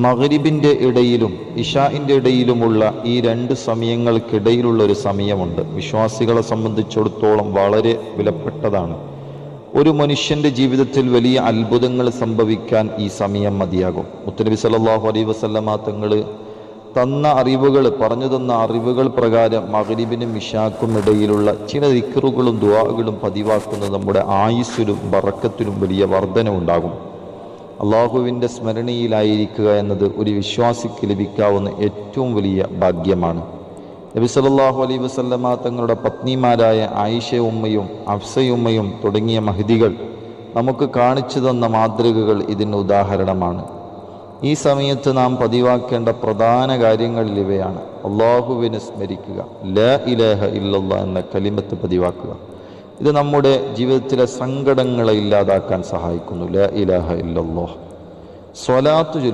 മഗ്രിബിൻ്റെ ഇടയിലും ഇശാഇൻ്റെ ഇടയിലുമുള്ള ഈ രണ്ട് സമയങ്ങൾക്കിടയിലുള്ള ഒരു സമയമുണ്ട്. വിശ്വാസികളെ സംബന്ധിച്ചിടത്തോളം വളരെ വിലപ്പെട്ടതാണ്. ഒരു മനുഷ്യൻ്റെ ജീവിതത്തിൽ വലിയ അത്ഭുതങ്ങൾ സംഭവിക്കാൻ ഈ സമയം മതിയാകും. മുത്തനബി സല്ലല്ലാഹു അലൈഹി വസല്ലമ തങ്ങൾ തന്ന അറിവുകൾ, പറഞ്ഞു തന്ന അറിവുകൾ പ്രകാരം മഗ്രിബിനും ഇശാക്കും ഇടയിലുള്ള ചില ദിക്റുകളും ദുആകളും പതിവാക്കുന്നത് നമ്മുടെ ആയുസ്സിലും ബറക്കത്തിലും വലിയ വർധനവുണ്ടാകും. അള്ളാഹുവിൻ്റെ സ്മരണയിലായിരിക്കുക എന്നത് ഒരു വിശ്വാസിക്ക് ലഭിക്കാവുന്ന ഏറ്റവും വലിയ ഭാഗ്യമാണ്. നബി സല്ലല്ലാഹു അലൈഹി വസല്ലമ തങ്ങളുടെ പത്നിമാരായ ആയിഷ ഉമ്മയും ഹഫ്സയുമ്മയും തുടങ്ങിയ മഹദികൾ നമുക്ക് കാണിച്ചു തന്ന മാതൃകകൾ ഇതിന് ഉദാഹരണമാണ്. ഈ സമയത്ത് നാം പതിവാക്കേണ്ട പ്രധാന കാര്യങ്ങളിൽ ഇവയാണ്. അള്ളാഹുവിനെ സ്മരിക്കുക, ലാ ഇലാഹ ഇല്ലല്ലാഹ് എന്ന കലിമത്ത് പതിവാക്കുക. ഇത് നമ്മുടെ ജീവിതത്തിലെ സങ്കടങ്ങളെ ഇല്ലാതാക്കാൻ സഹായിക്കുന്നു. ലാ ഇലാഹ ഇല്ലല്ലാഹ്. സ്വലാത്ത് ചൊല്ലുക.